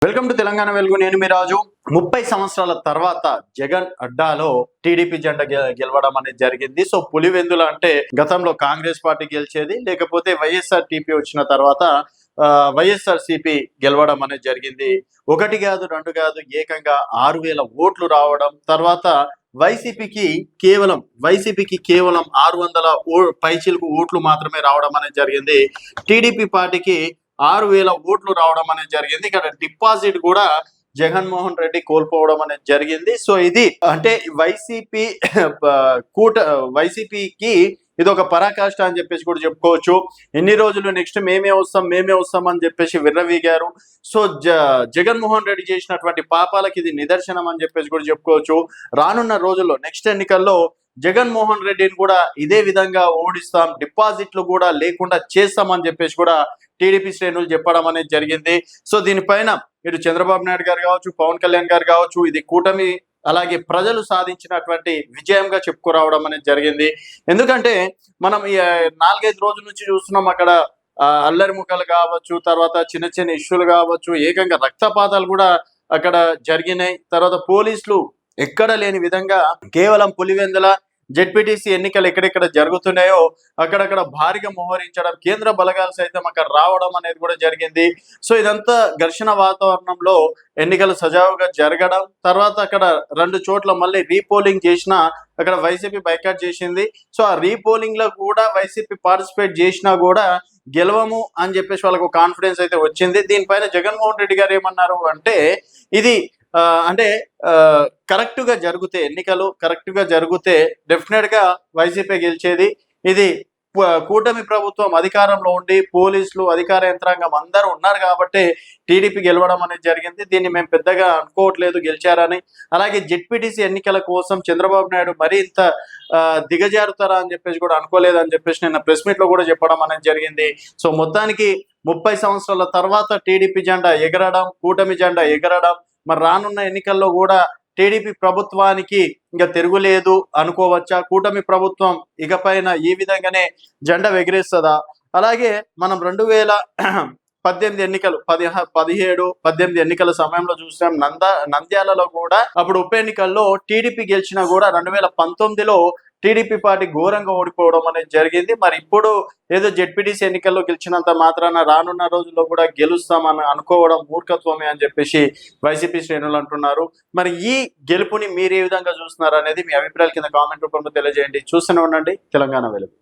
Welcome to Telangana వెలుగు. నేను మీ రాజు. 30 సంవత్సరాల తర్వాత జగన్ అడ్డాలో టీడీపీ జెండా గెలవడం అనేది జరిగింది. సో పులివెందుల అంటే గతంలో కాంగ్రెస్ పార్టీ గెలిచేది, లేకపోతే వైఎస్ఆర్ టీపీ వచ్చిన తర్వాత వైఎస్ఆర్ సిపి గెలవడం అనేది జరిగింది. ఒకటి కాదు, రెండు కాదు, ఏకంగా 6,000 ఓట్లు రావడం. తర్వాత వైసీపీకి కేవలం 600 పైచిలకు ఓట్లు మాత్రమే రావడం అనేది జరిగింది. టీడీపీ పార్టీకి 6,000 ఓట్లు రావడం అనేది జరిగింది. ఇక్కడ డిపాజిట్ కూడా జగన్మోహన్ రెడ్డి కోల్పోవడం అనేది జరిగింది. సో ఇది అంటే వైసీపీకి ఇది ఒక పరాకాష్ట అని చెప్పేసి కూడా చెప్పుకోవచ్చు. ఎన్ని రోజులు నెక్స్ట్ మేమే వస్తాం అని చెప్పేసి విర్రవీగారు. సో జగన్మోహన్ రెడ్డి చేసినటువంటి పాపాలకి ఇది నిదర్శనం అని చెప్పేసి కూడా చెప్పుకోవచ్చు. రానున్న రోజుల్లో నెక్స్ట్ ఎన్నికల్లో జగన్మోహన్ రెడ్డిని కూడా ఇదే విధంగా ఓడిస్తాం, డిపాజిట్లు కూడా లేకుండా చేస్తామని చెప్పేసి కూడా టీడీపీ శ్రేణులు చెప్పడం అనేది జరిగింది. సో దీనిపైన ఇటు చంద్రబాబు నాయుడు గారు కావచ్చు, పవన్ కళ్యాణ్ గారు కావచ్చు, ఇది కూటమి అలాగే ప్రజలు సాధించినటువంటి విజయంగా చెప్పుకురావడం అనేది జరిగింది. ఎందుకంటే మనం ఈ 4-5 రోజుల నుంచి చూస్తున్నాం, అక్కడ అల్లరి ముఖాలు కావచ్చు, తర్వాత చిన్న చిన్న ఇష్యూలు కావచ్చు, ఏకంగా రక్తపాతాలు కూడా అక్కడ జరిగినాయి. తర్వాత పోలీసులు ఎక్కడ లేని విధంగా కేవలం పులివెందుల జెడ్పీటీసీ ఎన్నికలు ఎక్కడెక్కడ జరుగుతున్నాయో అక్కడక్కడ భారీగా మోహరించడం, కేంద్ర బలగాలు సైతం అక్కడ రావడం అనేది కూడా జరిగింది. సో ఇదంతా ఘర్షణ వాతావరణంలో ఎన్నికలు సజావుగా జరగడం. తర్వాత అక్కడ 2 చోట్ల మళ్ళీ రీపోలింగ్ చేసిన అక్కడ వైసీపీ బైకాట్ చేసింది. సో ఆ రీపోలింగ్ లో కూడా వైసీపీ పార్టిసిపేట్ చేసినా కూడా గెలవము అని చెప్పేసి వాళ్ళకు కాన్ఫిడెన్స్ అయితే వచ్చింది. దీనిపైన జగన్మోహన్ రెడ్డి గారు ఏమన్నారు అంటే, ఇది కరెక్ట్ గా జరిగితే, ఎన్నికలు కరెక్ట్ గా జరిగితే డెఫినెట్ గా వైసీపీ గెలిచేది. ఇది కూటమి ప్రభుత్వం అధికారంలో ఉండి పోలీసులు అధికార యంత్రాంగం అందరూ ఉన్నారు కాబట్టి టీడీపీ గెలవడం అనేది జరిగింది. దీన్ని మేము పెద్దగా అనుకోవట్లేదు గెలిచారని. అలాగే జెడ్పీటీసీ ఎన్నికల కోసం చంద్రబాబు నాయుడు మరీ ఇంత దిగజారుతారా అని చెప్పేసి కూడా అనుకోలేదని చెప్పేసి నిన్న ప్రెస్ మీట్ లో కూడా చెప్పడం అనేది జరిగింది. సో మొత్తానికి 30 సంవత్సరాల తర్వాత టీడీపీ జెండా ఎగరడం, కూటమి జెండా ఎగరడం, మరి రానున్న ఎన్నికల్లో కూడా టీడీపీ ప్రభుత్వానికి ఇంకా తిరుగులేదు అనుకోవచ్చా? కూటమి ప్రభుత్వం ఇకపైన ఈ విధంగానే జెండా ఎగిరేస్తుందా? అలాగే మనం 2018 ఎన్నికలు 17-18 ఎన్నికల సమయంలో చూసాం. నంద్యాలలో కూడా అప్పుడు ఉప ఎన్నికల్లో టీడీపీ గెలిచినా కూడా 2019లో టీడీపీ పార్టీ ఘోరంగా ఓడిపోవడం అనేది జరిగింది. మరి ఇప్పుడు ఏదో జెడ్పీటీసీ ఎన్నికల్లో గెలిచినంత మాత్రాన రానున్న రోజుల్లో కూడా గెలుస్తామని అనుకోవడం మూర్ఖత్వమే అని చెప్పేసి వైసీపీ శ్రేణులు అంటున్నారు. మరి ఈ గెలుపుని మీరు ఏ విధంగా చూస్తున్నారు అనేది మీ అభిప్రాయాల కింద కామెంట్ రూపంలో తెలియజేయండి. చూస్తూనే ఉండండి తెలంగాణ వెలుగు.